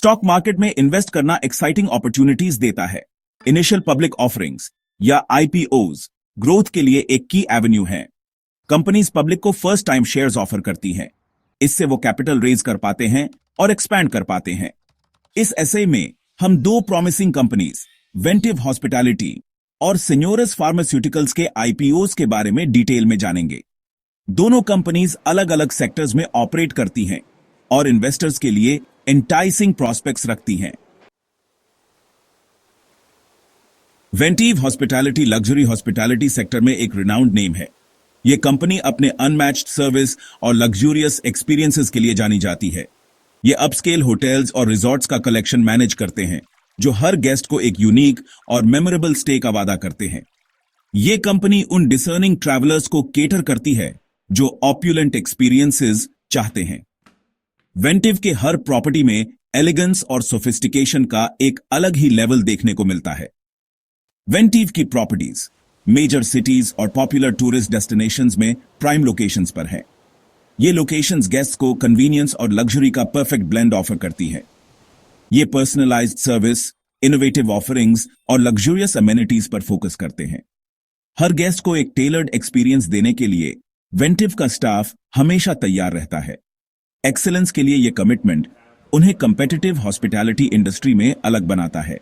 Stock market में invest करना exciting opportunities देता है। इनिशियल पब्लिक ऑफरिंग्स या आईपीओज ग्रोथ के लिए एक की एवेन्यू है। कंपनीज पब्लिक को फर्स्ट टाइम शेयर्स ऑफर करती हैं। इससे वो कैपिटल रेज कर पाते हैं और एक्सपैंड कर पाते हैं। इस एसे में हम दो प्रॉमिसिंग कंपनीज वेंटिव हॉस्पिटैलिटी और सिन्योरस फार्मास्यूटिकल्स के आईपीओज के बारे में डिटेल में जानेंगे। दोनों कंपनीज अलग अलग सेक्टर्स में ऑपरेट करती हैं और इन्वेस्टर्स के लिए एंटाइसिंग प्रॉस्पेक्ट्स रखती हैं। वेंटिव हॉस्पिटैलिटी लग्जरी हॉस्पिटैलिटी सेक्टर में एक रिनाउंड नेम है। यह कंपनी अपने अनमैच्ड सर्विस और लग्जूरियस एक्सपीरियंसेस के लिए जानी जाती है। ये अपस्केल होटल्स और रिजॉर्ट्स का कलेक्शन मैनेज करते हैं, जो हर गेस्ट को एक यूनिक और मेमोरेबल स्टे का वादा करते हैं। ये कंपनी उन डिसर्निंग ट्रैवलर्स को केटर करती है जो ऑप्युलेंट एक्सपीरियंसेस चाहते हैं। वेंटिव के हर प्रॉपर्टी में एलिगेंस और सोफिस्टिकेशन का एक अलग ही लेवल देखने को मिलता है। वेंटिव की प्रॉपर्टीज मेजर सिटीज और पॉपुलर टूरिस्ट डेस्टिनेशंस में प्राइम लोकेशंस पर हैं। ये लोकेशंस गेस्ट्स को कन्वीनियंस और लग्जरी का परफेक्ट ब्लेंड ऑफर करती हैं। ये पर्सनलाइज्ड सर्विस, इनोवेटिव ऑफरिंग्स और लग्जूरियस अमेनिटीज पर फोकस करते हैं। हर गेस्ट को एक टेलर्ड एक्सपीरियंस देने के लिए वेंटिव का स्टाफ हमेशा तैयार रहता है। एक्सीलेंस के लिए यह कमिटमेंट उन्हें कंपेटिटिव हॉस्पिटैलिटी इंडस्ट्री में अलग बनाता है।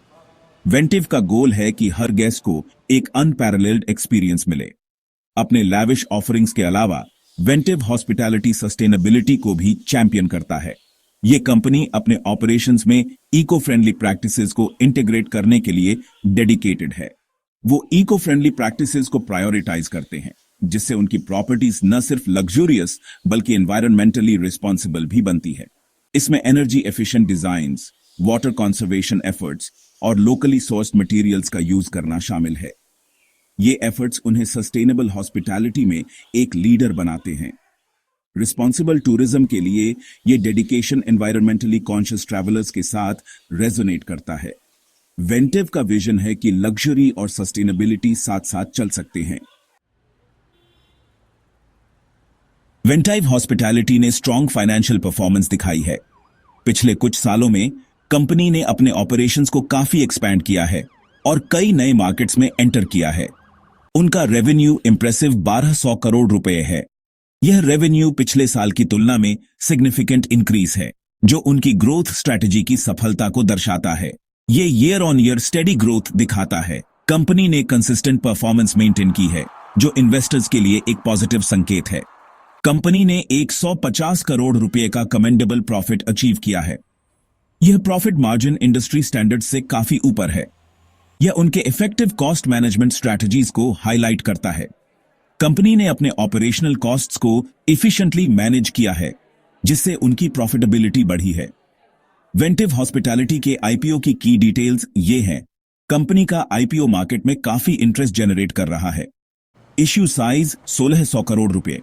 वेंटिव का गोल है कि हर गेस्ट को एक अनपैरेलल्ड एक्सपीरियंस मिले। अपने लैविश ऑफरिंग्स के अलावा वेंटिव हॉस्पिटैलिटी सस्टेनेबिलिटी को भी चैंपियन करता है। यह कंपनी अपने ऑपरेशंस में इको फ्रेंडली प्रैक्टिसेस को इंटीग्रेट करने के लिए डेडिकेटेड है। वो इको फ्रेंडली प्रैक्टिसेस को प्रायोरिटाइज करते हैं, जिससे उनकी प्रॉपर्टीज न सिर्फ लग्जूरियस बल्कि एनवायरमेंटली रिस्पॉन्सिबल भी बनती है। इसमें energy efficient designs, water conservation efforts और लोकली सोर्स्ड मटेरियल्स का यूज करना शामिल है। ये एफर्ट्स उन्हें सस्टेनेबल हॉस्पिटैलिटी में एक लीडर बनाते हैं। रिस्पॉन्सिबल टूरिज्म के लिए ये डेडिकेशन एनवायरमेंटली कॉन्शियस ट्रैवलर्स के साथ रेजोनेट करता है। वेंटिव का विजन है कि लग्जरी और सस्टेनेबिलिटी साथ साथ चल सकते हैं। वेंटिव हॉस्पिटैलिटी ने स्ट्रॉन्ग फाइनेंशियल परफॉर्मेंस दिखाई है। पिछले कुछ सालों में कंपनी ने अपने ऑपरेशंस को काफी एक्सपैंड किया है और कई नए मार्केट्स में एंटर किया है। उनका रेवेन्यू इंप्रेसिव 1200 करोड़ रुपए है। यह रेवेन्यू पिछले साल की तुलना में सिग्निफिकेंट इंक्रीज है, जो उनकी ग्रोथ स्ट्रेटजी की सफलता को दर्शाता है। ये year on year steady growth दिखाता है। कंपनी ने कंसिस्टेंट परफॉर्मेंस मेंटेन की है, जो इन्वेस्टर्स के लिए एक पॉजिटिव संकेत है। कंपनी ने 150 करोड़ रुपए का कमेंडेबल प्रॉफिट अचीव किया है। यह प्रॉफिट मार्जिन इंडस्ट्री स्टैंडर्ड से काफी ऊपर है। यह उनके इफेक्टिव कॉस्ट मैनेजमेंट स्ट्रैटेजीज को हाईलाइट करता है। कंपनी ने अपने ऑपरेशनल कॉस्ट्स को एफिशिएंटली मैनेज किया है, जिससे उनकी प्रॉफिटेबिलिटी बढ़ी है। वेंटिव हॉस्पिटैलिटी के आईपीओ की डिटेल्स ये हैं। कंपनी का आईपीओ मार्केट में काफी इंटरेस्ट जनरेट कर रहा है। इश्यू साइज 1600 करोड़ रुपए।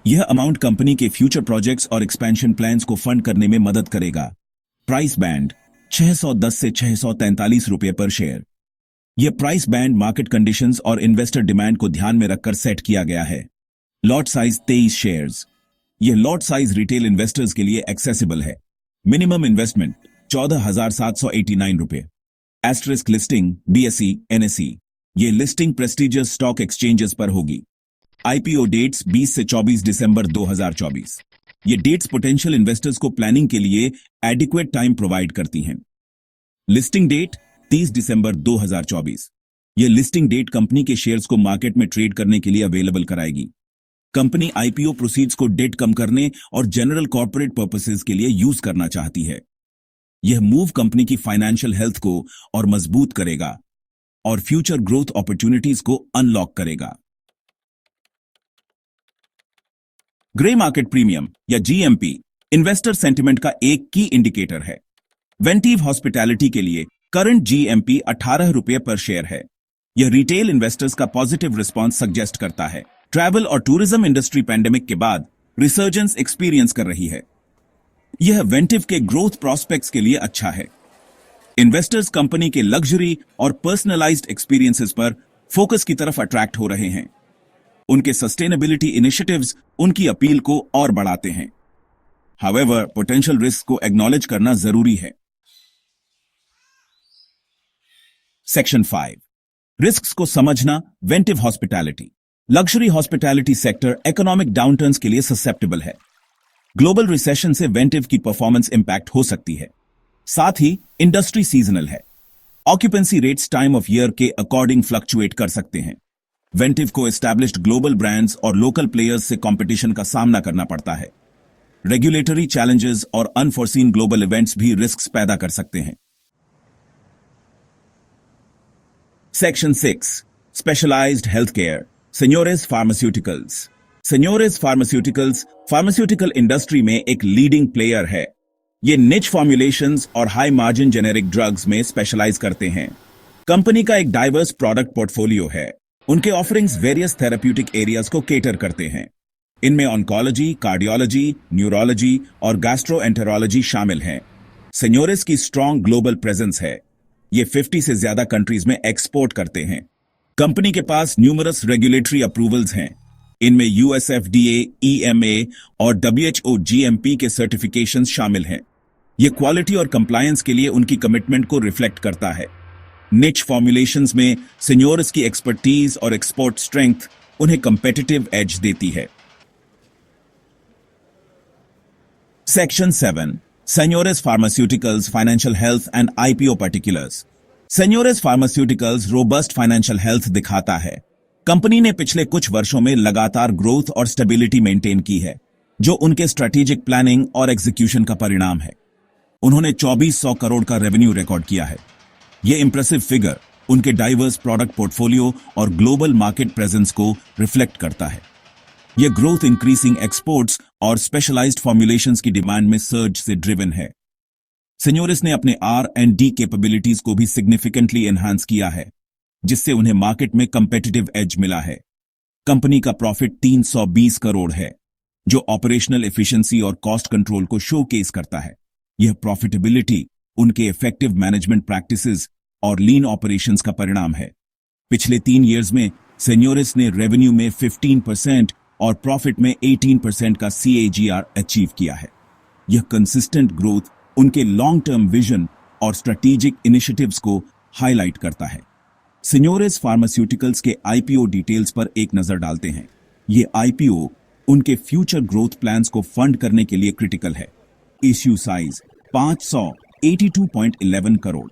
यह अमाउंट कंपनी के फ्यूचर प्रोजेक्ट्स और एक्सपेंशन प्लान्स को फंड करने में मदद करेगा। प्राइस बैंड 610 से 643 रुपए पर शेयर। यह प्राइस बैंड मार्केट कंडीशंस और इन्वेस्टर डिमांड को ध्यान में रखकर सेट किया गया है। Lot size 23 shares. यह लॉट साइज रिटेल इन्वेस्टर्स के लिए एक्सेसिबल है। मिनिमम इन्वेस्टमेंट 14,789 रुपए। Asterisk listing BSE NSE. यह लिस्टिंग प्रेस्टिजियस स्टॉक एक्सचेंजेस पर होगी। आईपीओ डेट्स 20 से 24 दिसंबर 2024। ये डेट्स पोटेंशियल इन्वेस्टर्स को प्लानिंग के लिए एडिक्वेट टाइम प्रोवाइड करती हैं। लिस्टिंग डेट 30 दिसंबर 2024। यह लिस्टिंग डेट कंपनी के शेयर्स को मार्केट में ट्रेड करने के लिए अवेलेबल कराएगी। कंपनी आईपीओ प्रोसीड्स को डेट कम करने और जनरल कॉर्पोरेट पर्पसेस के लिए यूज करना चाहती है। यह मूव कंपनी की फाइनेंशियल हेल्थ को और मजबूत करेगा और फ्यूचर ग्रोथ अपॉर्चुनिटीज को अनलॉक करेगा। ग्रे मार्केट प्रीमियम या जीएमपी इन्वेस्टर सेंटिमेंट का एक की इंडिकेटर है। वेंटिव हॉस्पिटैलिटी के लिए करंट जीएमपी 18 रुपए पर शेयर है। यह रिटेल इन्वेस्टर्स का पॉजिटिव रिस्पांस सजेस्ट करता है। ट्रैवल और टूरिज्म इंडस्ट्री पैंडेमिक के बाद रिसर्जेंस एक्सपीरियंस कर रही है। यह वेंटिव के ग्रोथ प्रोस्पेक्ट्स के लिए अच्छा है। इन्वेस्टर्स कंपनी के लग्जरी और पर्सनलाइज्ड एक्सपीरियंसेस पर फोकस की तरफ अट्रैक्ट हो रहे हैं। उनके सस्टेनेबिलिटी इनिशिएटिव्स उनकी अपील को और बढ़ाते हैं। हाउएवर, पोटेंशियल रिस्क को एक्नॉलेज करना जरूरी है। सेक्शन 5, रिस्क्स को समझना, Ventive Hospitality. Luxury hospitality sector economic downturns के लिए ससेप्टेबल है। ग्लोबल रिसेशन से वेंटिव की परफॉर्मेंस इंपैक्ट हो सकती है। साथ ही इंडस्ट्री सीजनल है। Occupancy rates time of year के अकॉर्डिंग फ्लक्चुएट कर सकते हैं। वेंटिव को एस्टैब्लिश्ड ग्लोबल ब्रांड्स और लोकल प्लेयर्स से कंपटीशन का सामना करना पड़ता है। रेगुलेटरी चैलेंजेस और अनफोर्सीन ग्लोबल इवेंट्स भी रिस्क्स पैदा कर सकते हैं। Section 6, specialised health care, Senores Pharmaceuticals. Senores Pharmaceuticals pharmaceutical industry में एक लीडिंग प्लेयर है। ये निच फॉर्मुलेशंस और हाई मार्जिन जेनेरिक ड्रग्स में स्पेशलाइज करते हैं। कंपनी का एक डाइवर्स प्रोडक्ट पोर्टफोलियो है। उनके ऑफरिंग्स वेरियस थेरेप्यूटिक एरियाज को केटर करते हैं। इनमें ऑन्कोलॉजी, कार्डियोलॉजी, न्यूरोलॉजी और गैस्ट्रोएंटेरोलॉजी शामिल हैं। सेन्योरेस की स्ट्रॉन्ग ग्लोबल प्रेजेंस है। ये 50 से ज्यादा कंट्रीज में एक्सपोर्ट करते हैं। कंपनी के पास न्यूमरस रेगुलेटरी अप्रूवल्स हैं। इनमें यूएसएफडीए, ईएमए और डब्ल्यूएचओ जीएमपी के सर्टिफिकेशंस शामिल हैं। ये क्वालिटी और कंप्लायंस के लिए उनकी कमिटमेंट को रिफ्लेक्ट करता है। निच फॉर्मुलेशंस में सेन्योरेस की एक्सपर्टीज और एक्सपोर्ट स्ट्रेंथ उन्हें कंपेटिटिव एज देती है। Section 7, Senores Pharmaceuticals financial health and IPO particulars. Senores Pharmaceuticals robust financial health दिखाता है। कंपनी ने पिछले कुछ वर्षों में लगातार ग्रोथ और स्टेबिलिटी मेंटेन की है, जो उनके स्ट्रेटेजिक प्लानिंग और एग्जीक्यूशन का परिणाम है। उन्होंने 2400 करोड़ का रेवेन्यू रिकॉर्ड किया है। यह इंप्रेसिव फिगर उनके डाइवर्स प्रोडक्ट पोर्टफोलियो और ग्लोबल मार्केट प्रेजेंस को रिफ्लेक्ट करता है। यह ग्रोथ इंक्रीजिंग एक्सपोर्ट्स और स्पेशलाइज्ड फॉर्मुलेशंस की डिमांड में सर्ज से ड्रिवन है। सेन्योरेस ने अपने R&D कैपेबिलिटीज को भी सिग्निफिकेंटली एनहांस किया है, जिससे उन्हें मार्केट में कंपेटिटिव एज मिला है। कंपनी का प्रॉफिट 320 करोड़ है, जो ऑपरेशनल एफिशिएंसी और कॉस्ट कंट्रोल को शोकेस करता है। यह प्रॉफिटेबिलिटी उनके इफेक्टिव मैनेजमेंट प्रैक्टिसेस और लीन ऑपरेशंस का परिणाम है। पिछले 3 इयर्स में सेन्योरेस ने रेवेन्यू में 15% और प्रॉफिट में 18% का CAGR अचीव किया है। यह कंसिस्टेंट ग्रोथ उनके लॉन्ग टर्म विजन और स्ट्रेटेजिक इनिशिएटिव्स को हाईलाइट करता है। सेन्योरेस फार्मास्यूटिकल्स के आईपीओ डिटेल्स पर एक नजर डालते हैं। ये आईपीओ उनके फ्यूचर ग्रोथ प्लान्स को फंड करने के लिए क्रिटिकल है। Issue size 582.11 crore.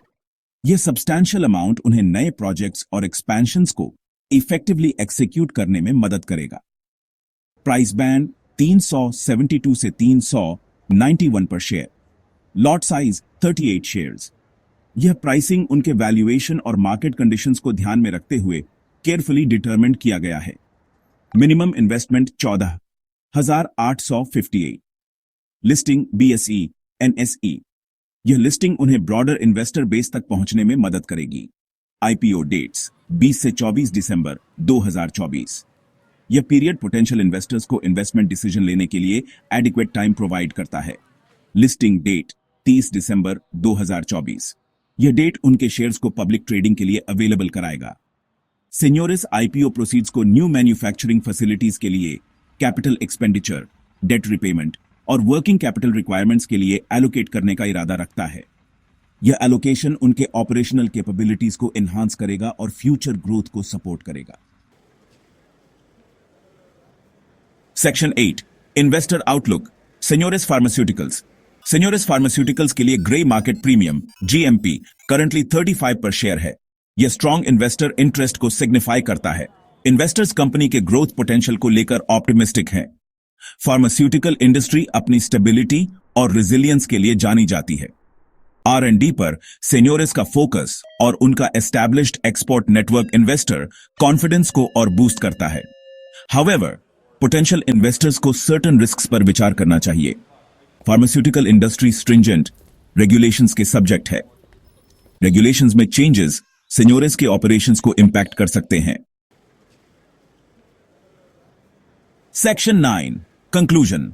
यह सब्सटैंशियल अमाउंट उन्हें नए प्रोजेक्ट्स और एक्सपेंशंस को इफेक्टिवली एक्सिक्यूट करने में मदद करेगा। प्राइस बैंड 372 से 391 पर शेयर। Lot size 38 shares. यह प्राइसिंग उनके वैल्यूएशन और मार्केट कंडीशंस को ध्यान में रखते हुए केयरफुली डिटरमिन्ड किया गया है। Minimum investment 14,858। Listing BSE NSE। यह लिस्टिंग उन्हें ब्रॉडर इन्वेस्टर बेस तक पहुंचने में मदद करेगी। आईपीओ डेट्स 20 से 24 दिसंबर 2024। यह पीरियड पोटेंशियल इन्वेस्टर्स को इन्वेस्टमेंट डिसीजन लेने के लिए एडिक्वेट टाइम प्रोवाइड करता है। लिस्टिंग डेट 30 दिसंबर 2024। यह डेट उनके शेयर्स को पब्लिक ट्रेडिंग के लिए अवेलेबल कराएगा। सेन्योरेस आईपीओ प्रोसीड्स को न्यू मैन्युफैक्चरिंग फैसिलिटीज के लिए कैपिटल एक्सपेंडिचर, डेट रिपेमेंट और वर्किंग कैपिटल रिक्वायरमेंट्स के लिए एलोकेट करने का इरादा रखता है। यह एलोकेशन उनके ऑपरेशनल कैपेबिलिटीज को एनहांस करेगा और फ्यूचर ग्रोथ को सपोर्ट करेगा। Section 8, investor outlook, Senores Pharmaceuticals. Senores Pharmaceuticals के लिए grey market premium GMP currently 35 पर शेयर है। यह स्ट्रॉन्ग इन्वेस्टर इंटरेस्ट को सिग्निफाई करता है। इन्वेस्टर्स कंपनी के ग्रोथ पोटेंशियल को लेकर ऑप्टिमिस्टिक हैं। फार्मास्यूटिकल इंडस्ट्री अपनी स्टेबिलिटी और रेजिलियंस के लिए जानी जाती है। R&D पर सेन्योरेस का फोकस और उनका established export network investor confidence को और बूस्ट करता है। हाउएवर, पोटेंशियल इन्वेस्टर्स को सर्टेन रिस्क्स पर विचार करना चाहिए। फार्मास्यूटिकल इंडस्ट्री स्ट्रिंजेंट रेगुलेशंस के सब्जेक्ट है। रेगुलेशंस में चेंजेस सेन्योरेस के ऑपरेशंस को इंपैक्ट कर सकते हैं। Section 9, conclusion,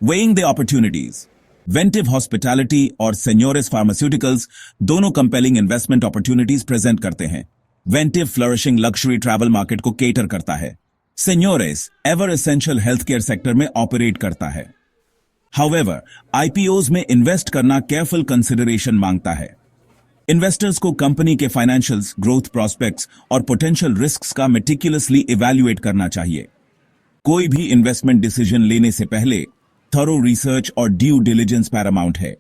weighing the opportunities. Ventive Hospitality और सेन्योरेस फार्मास्यूटिकल्स दोनों कंपेलिंग इन्वेस्टमेंट अपॉर्चुनिटीज प्रेजेंट करते हैं। Ventive flourishing luxury travel market को केटर करता है। सेन्योरेस ever essential health care sector में ऑपरेट करता है। हाउएवर, आईपीओज में इन्वेस्ट करना केयरफुल कंसिडरेशन मांगता है। इन्वेस्टर्स को कंपनी के फाइनेंशियल्स, ग्रोथ प्रॉस्पेक्ट्स और पोटेंशियल रिस्क्स का मेटिकुलसली इवैल्यूएट करना चाहिए। कोई भी इन्वेस्टमेंट डिसीजन लेने से पहले थॉरो रिसर्च और ड्यू डिलिजेंस पैरामाउंट है।